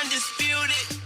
Undisputed.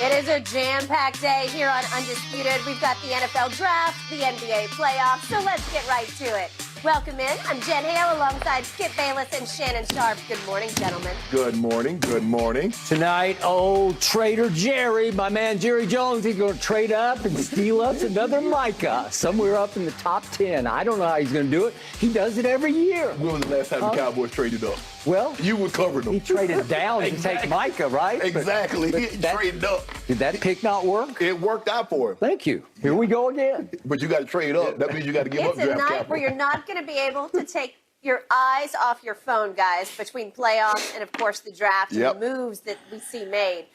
It is a jam-packed day here on Undisputed. We've got the NFL Draft, the NBA playoffs, so let's get right to it. Welcome in. I'm Jen Hale alongside Skip Bayless and Shannon Sharp. Good morning, gentlemen. Good morning. Good morning. Tonight, old Trader Jerry, my man Jerry Jones, he's going to trade up and steal us another Micah somewhere up in the top 10. I don't know how he's going to do it. He does it every year. When was the last time the Cowboys traded up? Well, You were covering them. he traded down to Exactly. take Micah, right? Exactly. But He traded up. Did that pick not work? It worked out for him. Thank you. Here we go again. But you got to trade up. That means you got to give up It's a draft night capital. where you're not going to be able to take your eyes off your phone, guys, between playoffs and, of course, the draft Yep. and the moves that we see made.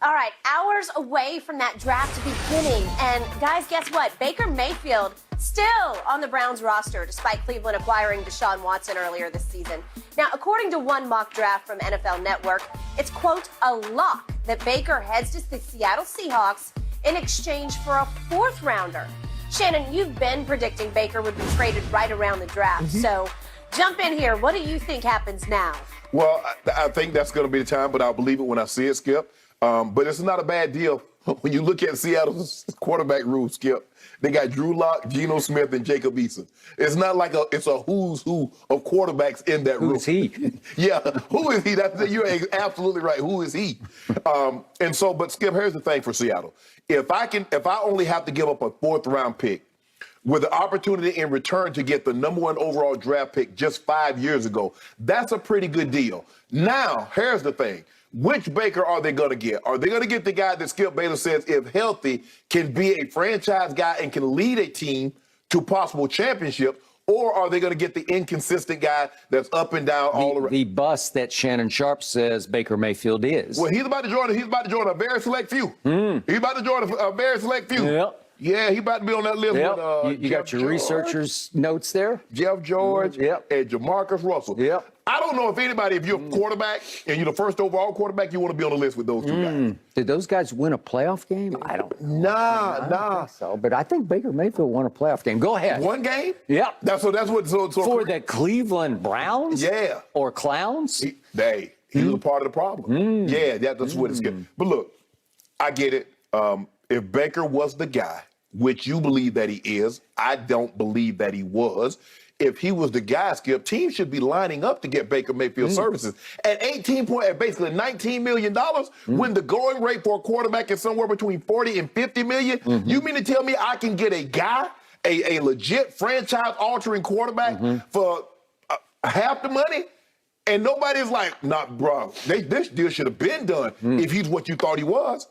All right, hours away from that draft beginning. And, guys, guess what? Baker Mayfield still on the Browns roster, despite Cleveland acquiring Deshaun Watson earlier this season. Now, according to one mock draft from NFL Network, it's, quote, a lock that Baker heads to the Seattle Seahawks in exchange for a fourth-rounder. Shannon, you've been predicting Baker would be traded right around the draft. So jump in here. What do you think happens now? Well, I think that's going to be the time, but I'll believe it when I see it, Skip. But it's not a bad deal when you look at Seattle's quarterback room, Skip. They got Drew Lock, Geno Smith, and Jacob Eason. It's not like it's a who's who of quarterbacks in that room. Who's he? Yeah, who is he? You're absolutely right. Who is he? But Skip, here's the thing for Seattle. If I only have to give up a fourth-round pick with the opportunity in return to get the number one overall draft pick just 5 years ago, that's a pretty good deal. Now, here's the thing. Which Baker are they going to get? Are they going to get the guy that Skip Bayless says, if healthy, can be a franchise guy and can lead a team to possible championships? Or are they going to get the inconsistent guy that's up and down all around? The bust that Shannon Sharp says Baker Mayfield is. Well, he's about to join a very select few. He's about to join a very select few. Yep. Yeah, he's about to be on that list Yep. with You got your researcher's notes there? Jeff George, Yep. and Jamarcus Russell. Yep. I don't know if anybody, if you're a quarterback and you're the first overall quarterback, you want to be on the list with those two guys. Did those guys win a playoff game? I don't know. I don't Nah. think so, but I think Baker Mayfield won a playoff game. Go ahead. One game? Yep. That's what. So For the Cleveland Browns? Yeah. Or Clowns? He was a part of the problem. Yeah, that's what it's getting. But look, I get it. If Baker was the guy, which you believe that he is, I don't believe that he was. If he was the guy, Skip, teams should be lining up to get Baker Mayfield services. At basically $19 million, when the going rate for a quarterback is somewhere between 40 and 50 million, you mean to tell me I can get a guy, a legit franchise-altering quarterback for half the money? And nobody's like, nah, bro, this deal should have been done if he's what you thought he was.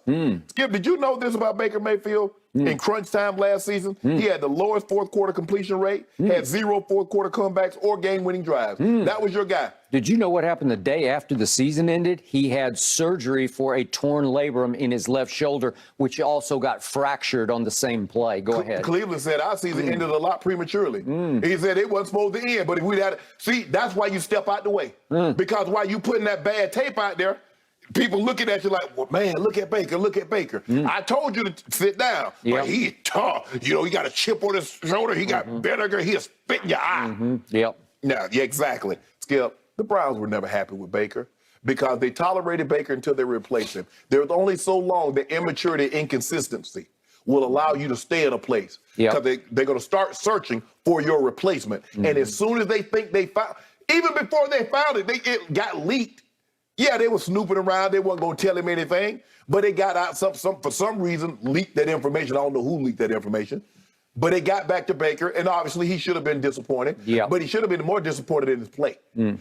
Skip, did you know this about Baker Mayfield? In crunch time last season, he had the lowest fourth quarter completion rate, had 0 fourth quarter comebacks or game-winning drives. That was your guy. Did you know what happened the day after the season ended? He had surgery for a torn labrum in his left shoulder, which also got fractured on the same play. Go ahead. Cleveland said our season ended a lot prematurely. He said it wasn't supposed to end, but if we'd had that's why you step out the way. Because while you putting that bad tape out there, people looking at you like, well, man, look at Baker, look at Baker. I told you to sit down, but he's tough. You know, he got a chip on his shoulder. He got vinegar. He'll spit in your eye. Yep. Yeah, exactly. Skip, the Browns were never happy with Baker because they tolerated Baker until they replaced him. There was only so long that immaturity and inconsistency will allow you to stay in a place because they're going to start searching for your replacement. And as soon as they think they found, even before they found it, it got leaked. Yeah, they were snooping around. They weren't going to tell him anything, but they got out for some reason, leaked that information. I don't know who leaked that information, but it got back to Baker, and obviously he should have been disappointed, but he should have been more disappointed in his play.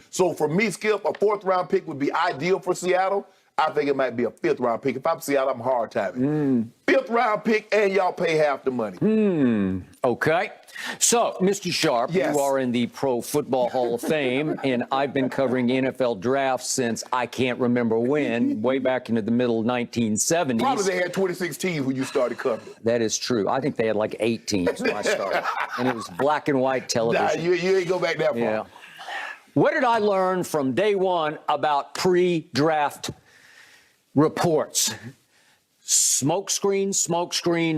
So for me, Skip, a fourth-round pick would be ideal for Seattle. I think it might be a fifth-round pick. If I'm Seattle, I'm hard timing. Fifth-round pick, and y'all pay half the money. Okay. So, Mr. Sharp, Yes. you are in the Pro Football Hall of Fame, and I've been covering NFL drafts since I can't remember when, way back into the middle 1970s. Probably they had 26 teams when you started covering. That is true. I think they had like 8 teams when I started, and it was black and white television. Nah, you ain't go back that far. Yeah. What did I learn from day one about pre-draft reports? Smoke screen,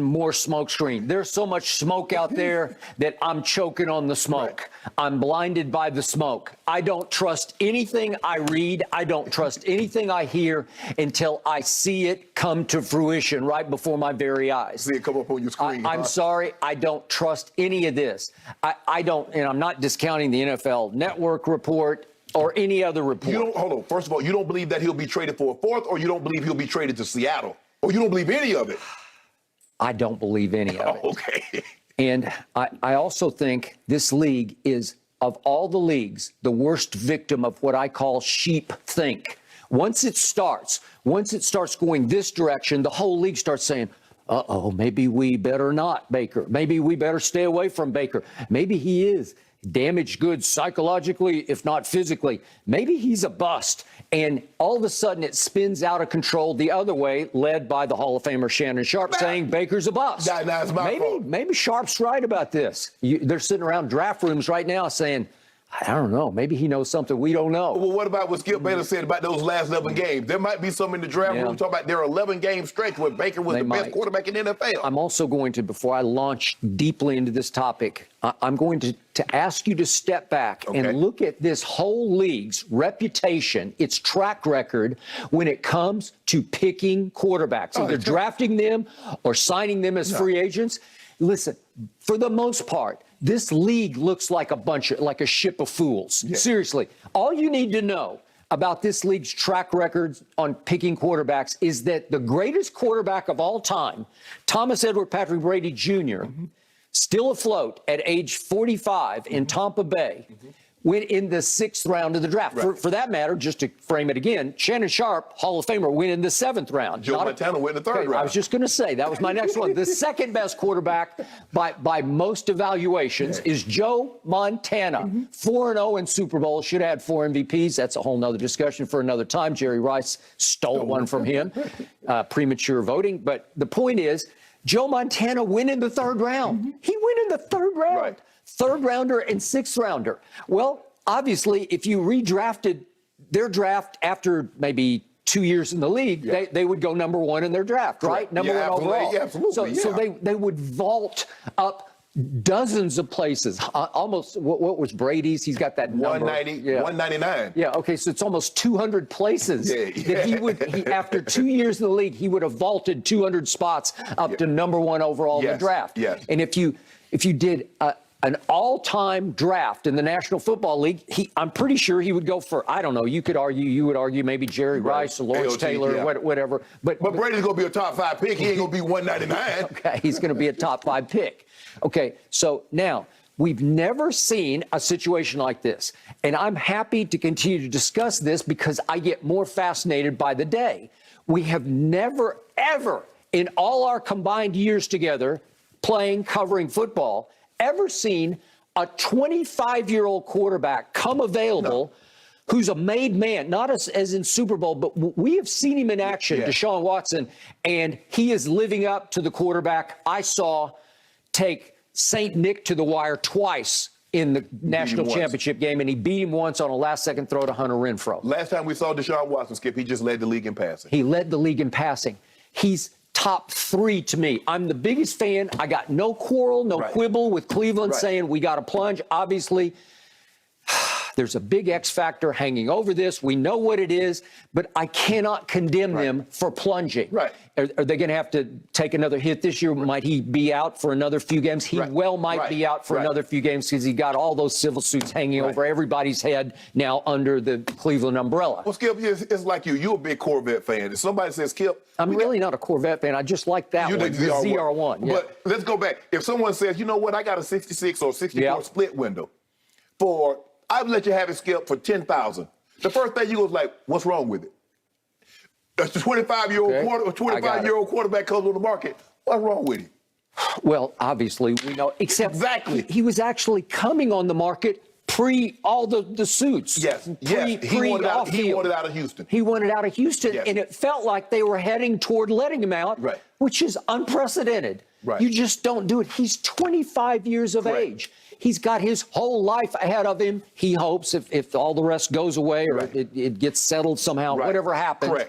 more smoke screen. There's so much smoke out there that I'm choking on the smoke. Right. I'm blinded by the smoke. I don't trust anything I read. I don't trust anything I hear until I see it come to fruition right before my very eyes. See it come up on your screen. I'm sorry. I don't trust any of this. I don't, and I'm not discounting the NFL Network report or any other report. You don't, hold on. First of all, you don't believe that he'll be traded for a fourth, or you don't believe he'll be traded to Seattle? Or you don't believe any of it? I don't believe any of it. Okay. And I also think this league is, of all the leagues, the worst victim of what I call sheep think. Once it starts going this direction, the whole league starts saying, uh-oh, maybe we better not Baker. Maybe we better stay away from Baker. Maybe he is damaged goods psychologically, if not physically. Maybe he's a bust. And all of a sudden it spins out of control the other way, led by the Hall of Famer Shannon Sharpe saying Baker's a bust. That's my fault. Maybe Sharpe's right about this. They're sitting around draft rooms right now saying, I don't know, maybe he knows something we don't know. Well, what about what Skip Bayless said about those last 11 games? There might be some in the draft room talking about their 11-game stretch where Baker was the best quarterback in the NFL. I'm also going to, before I launch deeply into this topic, I'm going to ask you to step back and look at this whole league's reputation, its track record when it comes to picking quarterbacks, either drafting them or signing them as free agents. Listen, for the most part, this league looks like like a ship of fools. Yeah. Seriously, all you need to know about this league's track records on picking quarterbacks is that the greatest quarterback of all time, Thomas Edward Patrick Brady Jr., still afloat at age 45 in Tampa Bay, went in the 6th round of the draft. Right. For that matter, just to frame it again, Shannon Sharpe, Hall of Famer, went in the 7th round. Joe Montana went in the 3rd round. I was just going to say, that was my next one. The second best quarterback by most evaluations is Joe Montana. 4-0 in Super Bowl, should have had 4 MVPs. That's a whole nother discussion for another time. Jerry Rice stole one from him. Premature voting. But the point is, Joe Montana went in the 3rd round. He went in the 3rd round. Right. 3rd rounder and 6th rounder. Well, obviously, if you redrafted their draft after maybe 2 years in the league, they would go number 1 in their draft, right? Number 1 overall. Yeah, absolutely. So they would vault up dozens of places. Almost, what was Brady's? He's got that number. 199. Yeah, okay, so it's almost 200 places that he would, after 2 years in the league, he would have vaulted 200 spots up to number 1 overall in the draft. Yes. And if you did an all-time draft in the National Football League, I'm pretty sure he would go for, I don't know, you would argue maybe Jerry Rice or Lawrence Taylor, whatever. But Brady's going to be a top 5 pick. He ain't going to be 199. Okay, he's going to be a top 5 pick. Okay, so now, we've never seen a situation like this. And I'm happy to continue to discuss this because I get more fascinated by the day. We have never, ever, in all our combined years together, covering football, ever seen a 25-year-old quarterback come available who's a made man, not as in Super Bowl, but we have seen him in action, Deshaun Watson, and he is living up to the quarterback I saw take St. Nick to the wire twice in the national championship game, and he beat him once on a last-second throw to Hunter Renfrow. Last time we saw Deshaun Watson, Skip, he just led the league in passing. He led the league in passing. He's top 3 to me. I'm the biggest fan. I got no quarrel, no quibble with Cleveland saying we got to plunge. Obviously, there's a big X factor hanging over this. We know what it is, but I cannot condemn them for plunging. Right. Are they going to have to take another hit this year? Might he be out for another few games? He well might be out for another few games because he got all those civil suits hanging over everybody's head now under the Cleveland umbrella. Well, Skip, it's like you're a big Corvette fan. If somebody says, Skip, I'm really not a Corvette fan. I just like that one, the ZR1. But let's go back. If someone says, you know what, I got a 66 or 64 split window for, I'd let you have it, Skip, for $10,000. The first thing you go is like, what's wrong with it? A 25-year-old quarterback comes on the market. What's wrong with him? Well, obviously, we know. Except he was actually coming on the market pre all the suits. Yes. He wanted out of Houston. He wanted out of Houston, and it felt like they were heading toward letting him out, which is unprecedented. You just don't do it. He's 25 years of age. He's got his whole life ahead of him. He hopes if all the rest goes away or it gets settled somehow, whatever happens,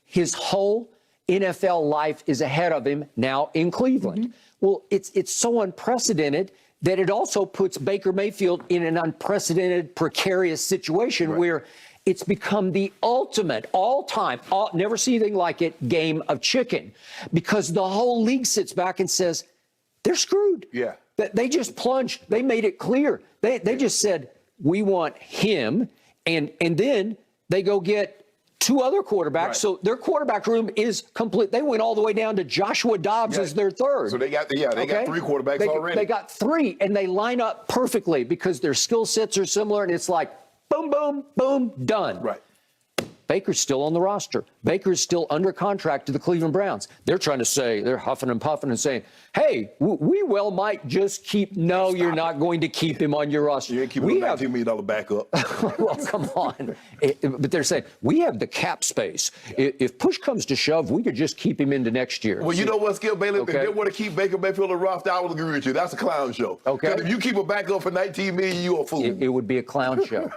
his whole NFL life is ahead of him now in Cleveland. Well, it's so unprecedented that it also puts Baker Mayfield in an unprecedented, precarious situation where it's become the ultimate all-time, never see anything like it, game of chicken, because the whole league sits back and says, they're screwed. Yeah. They just plunged. They made it clear. They just said, we want him, and then they go get 2 other quarterbacks. So their quarterback room is complete. They went all the way down to Joshua Dobbs as their third. So they got 3 quarterbacks already. They got 3, and they line up perfectly because their skill sets are similar, and it's like boom, boom, boom, done. Right. Baker's still on the roster. Baker's still under contract to the Cleveland Browns. They're trying to say, they're huffing and puffing and saying, hey, we well might just keep, no, you're not going to keep him on your roster. You ain't keeping a $19 million backup. Well, come on. But they're saying, we have the cap space. If push comes to shove, we could just keep him into next year. Well, you know what, Skip Bayless? Okay. If they want to keep Baker Mayfield on the roster, I will agree with you. That's a clown show. Okay. Because if you keep a backup for $19 million, you're a fool. It would be a clown show.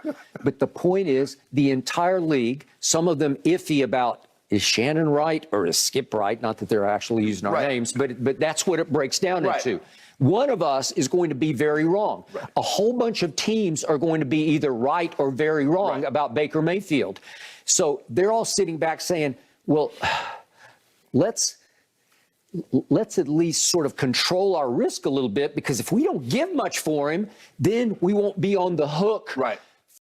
But the point is, the entire league, some of them iffy about, is Shannon right or is Skip right? Not that they're actually using our names, but that's what it breaks down into. One of us is going to be very wrong. A whole bunch of teams are going to be either right or very wrong about Baker Mayfield. So they're all sitting back saying, well, let's at least sort of control our risk a little bit, because if we don't give much for him, then we won't be on the hook